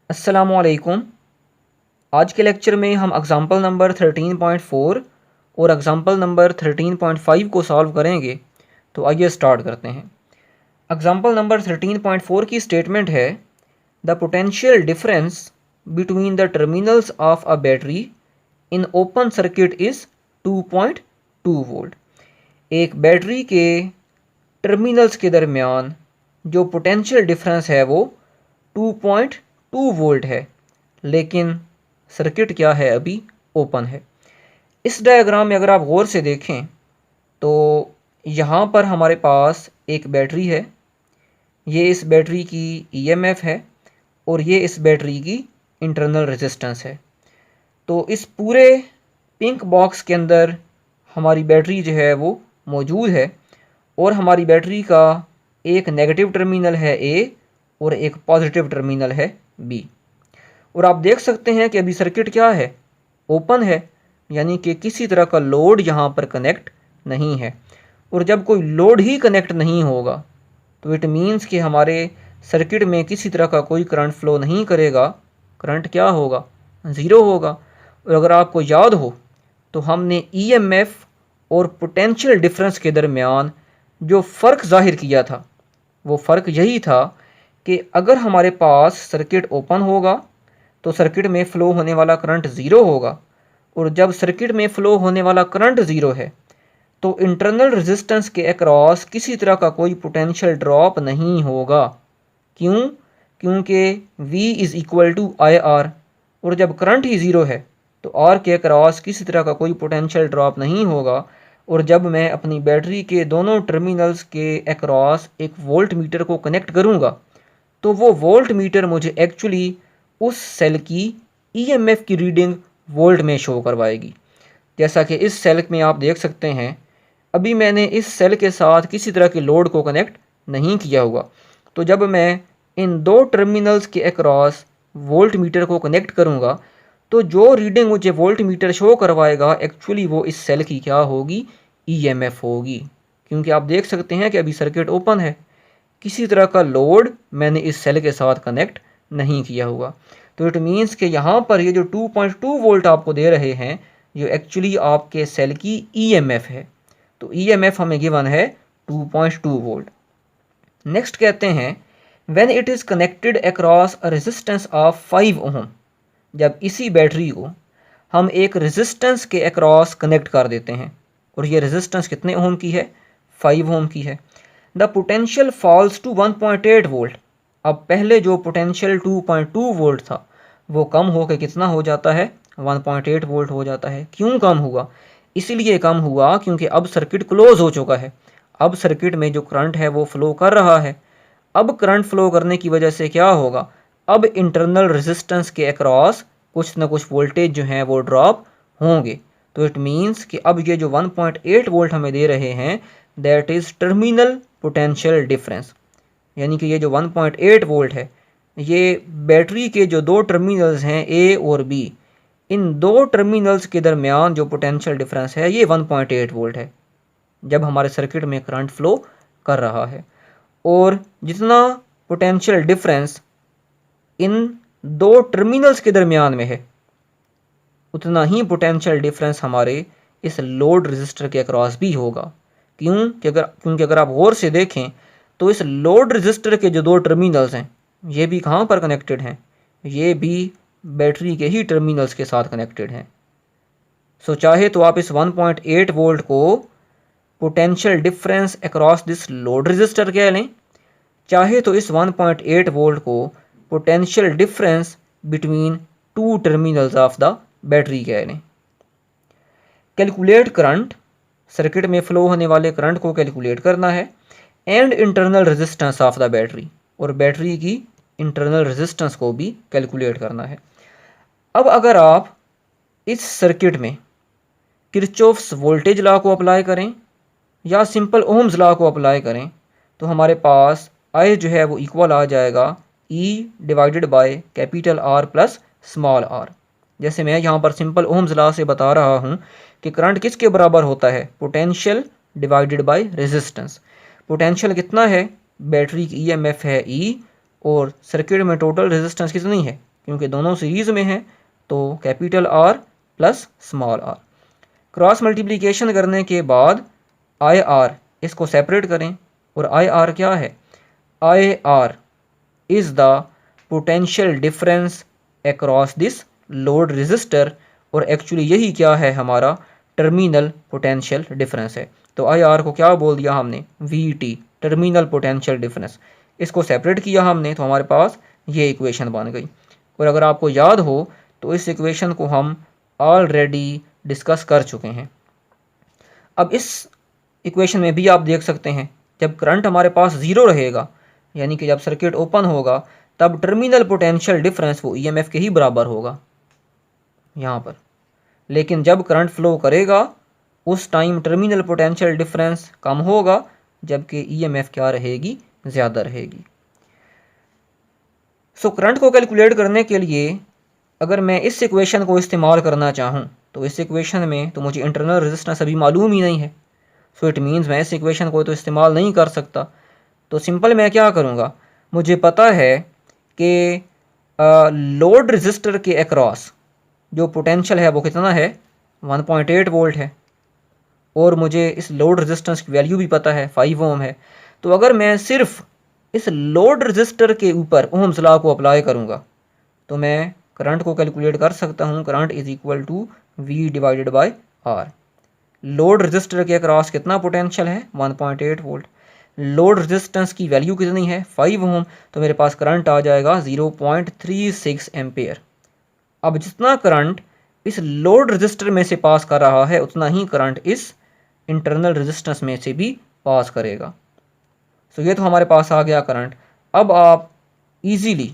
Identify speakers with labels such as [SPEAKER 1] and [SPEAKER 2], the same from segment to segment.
[SPEAKER 1] अस्सलामुअलैकुम। आज के लेक्चर में हम एग्ज़ाम्पल नंबर 13.4 और एग्ज़ाम्पल नंबर 13.5 को सॉल्व करेंगे। तो आइए स्टार्ट करते हैं। एग्ज़ाम्पल नंबर 13.4 की स्टेटमेंट है, the potential difference between the terminals of a battery in open circuit is 2.2 volt. एक बैटरी के टर्मिनल्स के दरमियान जो पोटेंशियल डिफरेंस है वो 2.2 वोल्ट है, लेकिन सर्किट क्या है, अभी ओपन है। इस डायग्राम में अगर आप गौर से देखें तो यहाँ पर हमारे पास एक बैटरी है, ये इस बैटरी की ईएमएफ है और ये इस बैटरी की इंटरनल रेजिस्टेंस है। तो इस पूरे पिंक बॉक्स के अंदर हमारी बैटरी जो है वो मौजूद है और हमारी बैटरी का एक नेगेटिव टर्मिनल है ए और एक पॉजिटिव टर्मिनल है बी। और आप देख सकते हैं कि अभी सर्किट क्या है, ओपन है, यानी कि किसी तरह का लोड यहाँ पर कनेक्ट नहीं है। और जब कोई लोड ही कनेक्ट नहीं होगा तो इट मीन्स कि हमारे सर्किट में किसी तरह का कोई करंट फ्लो नहीं करेगा। करंट क्या होगा, ज़ीरो होगा। और अगर आपको याद हो तो हमने ईएमएफ और पोटेंशियल डिफरेंस के दरमियान जो फ़र्क ज़ाहिर किया था वो फ़र्क यही था कि अगर हमारे पास सर्किट ओपन होगा तो सर्किट में फ़्लो होने वाला करंट ज़ीरो होगा, और जब सर्किट में फ़्लो होने वाला करंट ज़ीरो है तो इंटरनल रेजिस्टेंस के अक्रॉस किसी तरह का कोई पोटेंशियल ड्रॉप नहीं होगा। क्यों? क्योंकि V is equal to I R, और जब करंट ही ज़ीरो है तो R के अक्रॉस किसी तरह का कोई पोटेंशियल ड्रॉप नहीं होगा। और जब मैं अपनी बैटरी के दोनों टर्मिनल्स के अक्रॉस एक वोल्ट मीटर को कनेक्ट करूँगा तो वो वोल्ट मीटर मुझे एक्चुअली उस सेल की ईएमएफ की रीडिंग वोल्ट में शो करवाएगी। जैसा कि इस सेल में आप देख सकते हैं, अभी मैंने इस सेल के साथ किसी तरह के लोड को कनेक्ट नहीं किया हुआ। तो जब मैं इन दो टर्मिनल्स के अक्रॉस वोल्ट मीटर को कनेक्ट करूंगा तो जो रीडिंग मुझे वोल्ट मीटर शो करवाएगा एक्चुअली वो इस सेल की क्या होगी, ईएमएफ होगी। क्योंकि आप देख सकते हैं कि अभी सर्किट ओपन है, किसी तरह का लोड मैंने इस सेल के साथ कनेक्ट नहीं किया हुआ। तो इट मीन्स कि यहाँ पर ये जो 2.2 वोल्ट आपको दे रहे हैं जो एक्चुअली आपके सेल की ईएमएफ है। तो ईएमएफ हमें गिवन है 2.2 वोल्ट। नेक्स्ट कहते हैं, when it is connected across a resistance of 5 ओम। जब इसी बैटरी को हम एक रेजिस्टेंस के अक्रॉस कनेक्ट कर देते हैं, और ये रेजिस्टेंस कितने ओम की है, 5 ओम की है। The potential falls to 1.8 volt. अब पहले जो पोटेंशियल 2.2 वोल्ट था वो कम होकर कितना हो जाता है, 1.8 वोल्ट हो जाता है। क्यों कम हुआ? इसीलिए कम हुआ क्योंकि अब सर्किट क्लोज हो चुका है। अब सर्किट में जो करंट है वो फ्लो कर रहा है। अब करंट फ्लो करने की वजह से क्या होगा, अब इंटरनल रेजिस्टेंस के अक्रॉस कुछ ना कुछ वोल्टेज जो हैं वो ड्रॉप होंगे। तो इट मीन्स कि अब ये जो 1.8 वोल्ट हमें दे रहे हैं that is terminal potential difference. यानी कि ये जो 1.8 वोल्ट है ये बैटरी के जो दो टर्मिनल्स हैं ए और बी, इन दो टर्मिनल्स के दरमियान जो पोटेंशियल डिफरेंस है ये 1.8 वोल्ट है जब हमारे सर्किट में करंट फ्लो कर रहा है। और जितना पोटेंशियल डिफरेंस इन दो टर्मिनल्स के दरमियान में है उतना ही पोटेंशियल डिफरेंस हमारे इस लोड रजिस्टर के अक्रॉस भी होगा। क्योंकि अगर आप गौर से देखें तो इस लोड रजिस्टर के जो दो टर्मिनल्स हैं ये भी कहाँ पर कनेक्टेड हैं, ये भी बैटरी के ही टर्मिनल्स के साथ कनेक्टेड हैं। सो चाहे तो आप इस 1.8 वोल्ट को potential difference across this load register कह लें, चाहे तो इस 1.8 वोल्ट को potential difference between two terminals of the battery कह लें। कैलकुलेट करंट, सर्किट में फ्लो होने वाले करंट को कैलकुलेट करना है, and internal resistance of the battery, और बैटरी की इंटरनल रेजिस्टेंस को भी कैलकुलेट करना है। अब अगर आप इस सर्किट में किरचॉफ्स वोल्टेज लॉ को अप्लाई करें या सिंपल ओम्स लॉ को अप्लाई करें तो हमारे पास आई जो है वो इक्वल आ जाएगा E divided by capital R plus small r। जैसे मैं यहाँ पर सिंपल ओम्स लॉ से बता रहा हूँ कि करंट किसके बराबर होता है, potential divided by resistance. Potential कितना है, बैटरी की ईएमएफ है E, और सर्किट में टोटल रेजिस्टेंस कितनी है, क्योंकि दोनों सीरीज़ में हैं, तो capital R plus small r। Cross multiplication करने के बाद आई आर, इसको सेपरेट करें, और आई आर क्या है? I R is the potential difference across this load register, और एक्चुअली यही क्या है? हमारा टर्मिनल पोटेंशियल डिफरेंस है। तो आई आर को क्या बोल दिया हमने? We T, terminal potential difference. इसको सेपरेट किया हमने तो हमारे पास ये इक्वेशन बन गई। और अगर आपको याद हो तो इस इक्वेशन को हम ऑलरेडी डिस्कस कर चुके हैं। अब इस इक्वेशन में भी आप देख सकते हैं, जब करंट हमारे पास ज़ीरो रहेगा, यानी कि जब सर्किट ओपन होगा, तब टर्मिनल पोटेंशियल डिफरेंस वो ईएमएफ के ही बराबर होगा यहाँ पर। लेकिन जब करंट फ्लो करेगा उस टाइम टर्मिनल पोटेंशियल डिफरेंस कम होगा, जबकि ईएमएफ क्या रहेगी? ज़्यादा रहेगी। सो करंट को कैलकुलेट करने के लिए अगर मैं इस इक्वेशन को इस्तेमाल करना चाहूँ तो इस इक्वेशन में तो मुझे इंटरनल रेजिस्टेंस अभी मालूम ही नहीं है। सो इट मीन्स मैं इस इक्वेशन को तो इस्तेमाल नहीं कर सकता। तो सिंपल मैं क्या करूँगा, मुझे पता है कि लोड रजिस्टर के अक्रॉस जो पोटेंशियल है वो कितना है? 1.8 वोल्ट है, और मुझे इस लोड रेजिस्टेंस की वैल्यू भी पता है, 5 ओम है। तो अगर मैं सिर्फ इस लोड रजिस्टर के ऊपर ओम्स लॉ को अप्लाई करूँगा तो मैं करंट को कैलकुलेट कर सकता हूँ। Current is equal to V divided by R। Load resistor के अक्रॉस कितना पोटेंशियल है? 1.8 वोल्ट। लोड रेजिस्टेंस की वैल्यू कितनी है? 5 ओम। तो मेरे पास करंट आ जाएगा 0.36 एम्पेयर। अब जितना करंट इस लोड रजिस्टर में से पास कर रहा है उतना ही करंट इस इंटरनल रेजिस्टेंस में से भी पास करेगा। सो ये तो हमारे पास आ गया करंट। अब आप इजीली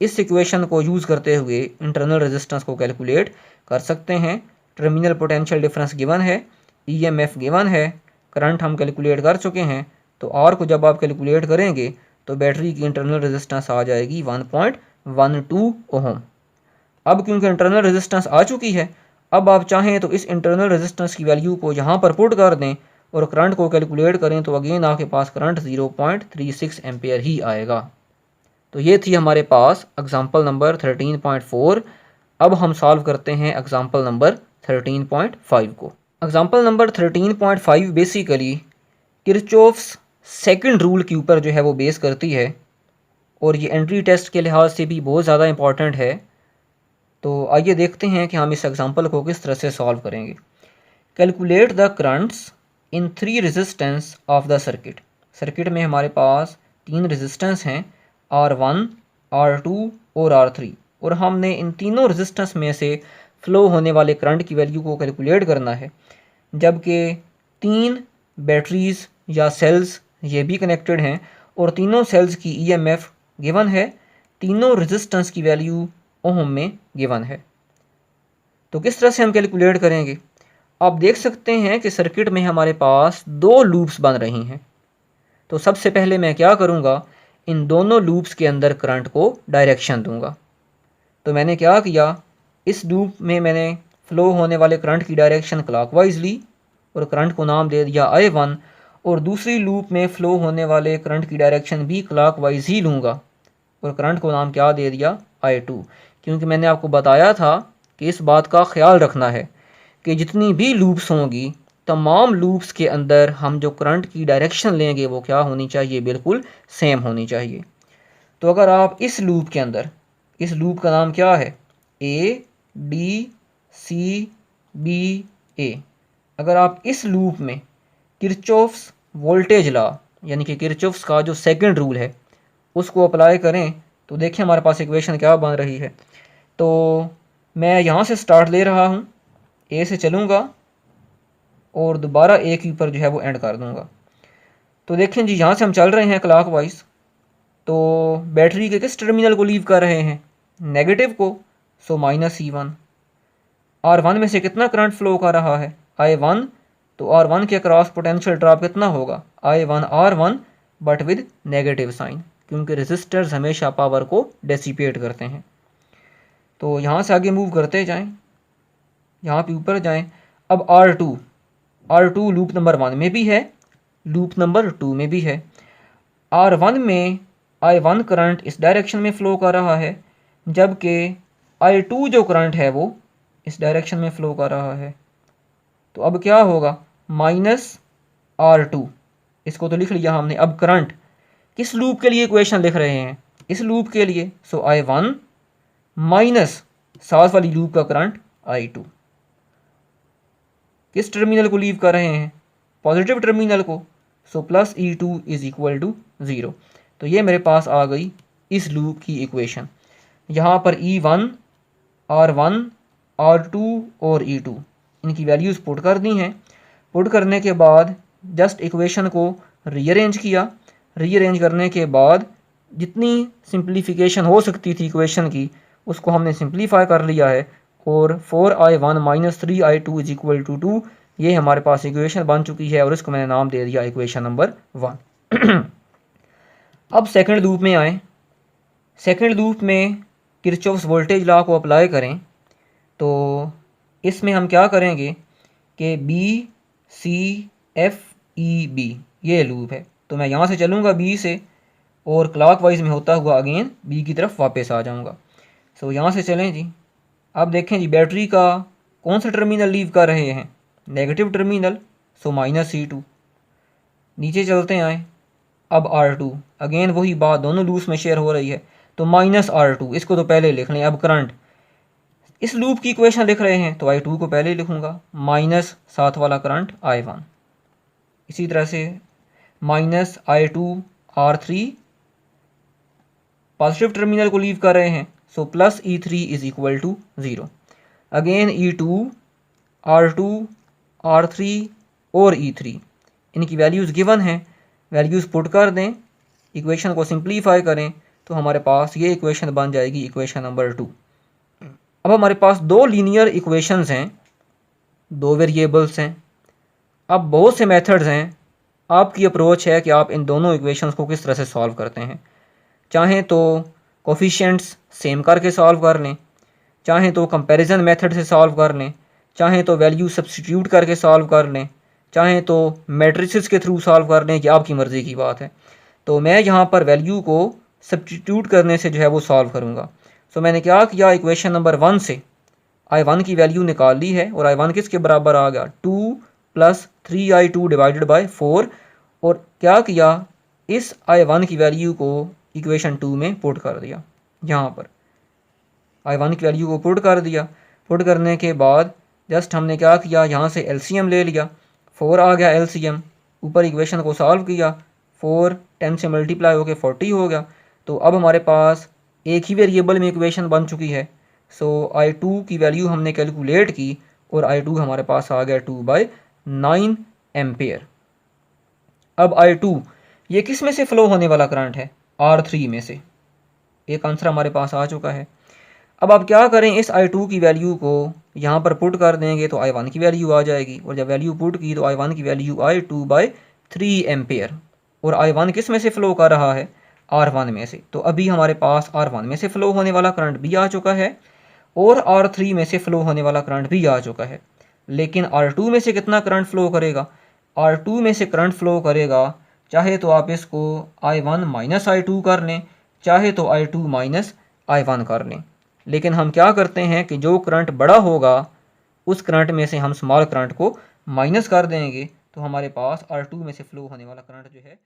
[SPEAKER 1] इस इक्वेशन को यूज़ करते हुए इंटरनल रेजिस्टेंस को कैलकुलेट कर सकते हैं। टर्मिनल पोटेंशियल डिफरेंस गिवन है, ईएमएफ गिवन है, करंट हम कैलकुलेट कर चुके हैं। तो आर को जब आप कैलकुलेट करेंगे तो बैटरी की इंटरनल रेजिस्टेंस आ जाएगी 1.12 ओम। अब क्योंकि इंटरनल रेजिस्टेंस आ चुकी है, अब आप चाहें तो इस इंटरनल रेजिस्टेंस की वैल्यू को यहाँ पर पुट कर दें और करंट को कैलकुलेट करें तो अगेन आपके पास करंट 0.36 एम्पेयर ही आएगा। तो ये थी हमारे पास एग्जांपल नंबर 13.4। अब हम सॉल्व करते हैं एग्जांपल नंबर 13.5 को। Example number 13.5 basically Kirchhoff's second rule के ऊपर जो है वो बेस करती है, और ये एंट्री टेस्ट के लिहाज से भी बहुत ज़्यादा इंपॉर्टेंट है। तो आइए देखते हैं कि हम इस एग्जांपल को किस तरह से सॉल्व करेंगे। Calculate the currents in 3 resistance of the circuit. Circuit में हमारे पास 3 रेजिस्टेंस हैं, R1, R2 और R3, और हमने इन तीनों रेजिस्टेंस में से फ्लो होने वाले करंट की वैल्यू को कैलकुलेट करना है। जबकि 3 बैटरीज या सेल्स ये भी कनेक्टेड हैं और तीनों सेल्स की ईएमएफ गिवन है, तीनों रेजिस्टेंस की वैल्यू ओम में गिवन है। तो किस तरह से हम कैलकुलेट करेंगे? आप देख सकते हैं कि सर्किट में हमारे पास 2 लूप्स बन रही हैं। तो सबसे पहले मैं क्या करूँगा, इन दोनों लूप्स के अंदर करंट को डायरेक्शन दूंगा। तो मैंने क्या किया, इस लूप में मैंने फ्लो होने वाले करंट की डायरेक्शन क्लॉकवाइज ली और करंट को नाम दे दिया I1, और दूसरी लूप में फ़्लो होने वाले करंट की डायरेक्शन भी क्लॉकवाइज ही लूँगा और करंट को नाम क्या दे दिया? I2। क्योंकि मैंने आपको बताया था कि इस बात का ख्याल रखना है कि जितनी भी लूप्स होंगी, तमाम लूप्स के अंदर हम जो करंट की डायरेक्शन लेंगे वो क्या होनी चाहिए? बिल्कुल सेम होनी चाहिए। तो अगर आप इस लूप के अंदर, इस लूप का नाम क्या है? A D C B A। अगर आप इस लूप में किरचॉफ्स वोल्टेज लॉ यानी कि किरचॉफ्स का जो सेकंड रूल है उसको अप्लाई करें तो देखिए हमारे पास इक्वेशन क्या बन रही है। तो मैं यहाँ से स्टार्ट ले रहा हूँ, ए से चलूँगा और दोबारा ए के ऊपर जो है वो एंड कर दूँगा। तो देखें जी, यहाँ से हम चल रहे हैं क्लॉकवाइज, तो बैटरी के किस टर्मिनल को लीव कर रहे हैं? नेगेटिव को। सो -E1। R1 में से कितना करंट फ्लो कर रहा है? I1। तो R1 के अक्रॉस पोटेंशियल ड्रॉप कितना होगा? I1R1 but with negative sign, क्योंकि रेजिस्टर्स हमेशा पावर को डेसिपेट करते हैं। तो यहाँ से आगे मूव करते जाएं, यहाँ पे ऊपर जाएं। अब R2 लूप नंबर 1 में भी है, लूप नंबर 2 में भी है। R1 में I1 करंट इस डायरेक्शन में फ़्लो कर रहा है, जबकि I2 जो करंट है वो इस डायरेक्शन में फ़्लो कर रहा है। तो अब क्या होगा, -R2, इसको तो लिख लिया हमने। अब करंट किस लूप के लिए इक्वेशन लिख रहे हैं, इस लूप के लिए। सो I1 माइनस साथ वाली लूप का करंट I2, किस टर्मिनल को लीव कर रहे हैं, पॉजिटिव टर्मिनल को। So plus E2 is equal to 0। तो ये मेरे पास आ गई इस लूप की इक्वेशन। यहाँ पर E1, R1, R2 और E2 इनकी वैल्यूज़ पुट कर दी हैं। पुट करने के बाद जस्ट इक्वेशन को रीअरेंज किया। रीअरेंज करने के बाद जितनी सिंप्लीफिकेशन हो सकती थी इक्वेशन की उसको हमने सिंप्लीफाई कर लिया है। और 4I1 minus 3I2 is equal to 2, ये हमारे पास इक्वेशन बन चुकी है और इसको मैंने नाम दे दिया इक्वेशन नंबर 1। अब सेकंड लूप में आए। सेकंड लूप में किरचॉफ्स वोल्टेज लॉ को अप्लाई करें तो इसमें हम क्या करेंगे कि BCFEB ये लूप है। तो मैं यहाँ से चलूँगा B से और क्लॉकवाइज में होता हुआ अगेन B की तरफ वापस आ जाऊँगा। सो यहाँ से चलें जी। अब देखें जी, बैटरी का कौन सा टर्मिनल लीव कर रहे हैं, नेगेटिव टर्मिनल। सो -C2। नीचे चलते हैं आए। अब R2 अगेन वही बात, दोनों लूप्स में शेयर हो रही है। तो -R2 इसको तो पहले लिख लें। अब करंट इस लूप की इक्वेशन लिख रहे हैं तो I2 को पहले ही लिखूंगा, माइनस साथ वाला करंट I1। इसी तरह से -I2R3 पॉजिटिव टर्मिनल को लीव कर रहे हैं। So plus E3 is equal to 0। Again E2, R2, R3 और E3 इनकी वैल्यूज़ गिवन हैं। वैल्यूज़ पुट कर दें, इक्वेशन को सिंप्लीफाई करें तो हमारे पास ये इक्वेशन बन जाएगी इक्वेशन नंबर 2। अब हमारे पास दो लीनियर इक्वेशंस हैं, दो वेरिएबल्स हैं। अब बहुत से मेथड्स हैं, आपकी अप्रोच है कि आप इन दोनों इक्वेशंस को किस तरह से सॉल्व करते हैं। चाहें तो कोफिशिएंट्स सेम करके सॉल्व कर लें, चाहें तो कंपैरिजन मेथड से सॉल्व कर लें, चाहें तो वैल्यू सब्स्टिट्यूट करके सॉल्व कर लें, चाहें तो मैट्रिसेस के थ्रू सॉल्व कर लें, कि आपकी मर्ज़ी की बात है। तो मैं यहाँ पर वैल्यू को सब्स्टिट्यूट करने से जो है वो सॉल्व करूँगा। सो मैंने क्या किया, इक्वेशन नंबर 1 से I1 की वैल्यू निकाल ली है और I1 किसके बराबर आ गया, 2 + 3I2 डिवाइडेड बाय 4। और क्या किया, इस I1 की वैल्यू को इक्वेशन 2 में पुट कर दिया। यहाँ पर I1 की वैल्यू को पुट कर दिया। पुट करने के बाद जस्ट हमने क्या किया, यहाँ से LCM ले लिया, 4 आ गया LCM। ऊपर इक्वेशन को सॉल्व किया, 4 10 से मल्टीप्लाई होकर 40 हो गया। तो अब हमारे पास एक ही वेरिएबल में इक्वेशन बन चुकी है। सो I2 की वैल्यू हमने कैलकुलेट की और I2 हमारे पास आ गया 2/9 एम्पेयर। अब I2 ये किस में से फ़्लो होने वाला करंट है, R3 में से। एक आंसर हमारे पास आ चुका है। अब आप क्या करें, इस I2 की वैल्यू को यहाँ पर पुट कर देंगे तो I1 की वैल्यू आ जाएगी। और जब वैल्यू पुट की तो I1 की वैल्यू आई 2/3 एम्पेयर। और I1 किस में से फ़्लो कर रहा है, R1 में से। तो अभी हमारे पास R1 में से फ़्लो होने वाला करंट भी आ चुका है और R3 में से फ़्लो होने वाला करंट भी आ चुका है। लेकिन R2 में से कितना करंट फ़्लो करेगा, R2 में से करंट फ़्लो करेगा, चाहे तो आप इसको I1 माइनस I2 कर लें, चाहे तो I2 माइनस I1 कर लें। लेकिन हम क्या करते हैं कि जो करंट बड़ा होगा उस करंट में से हम स्मॉल करंट को माइनस कर देंगे, तो हमारे पास R2 में से फ़्लो होने वाला करंट जो है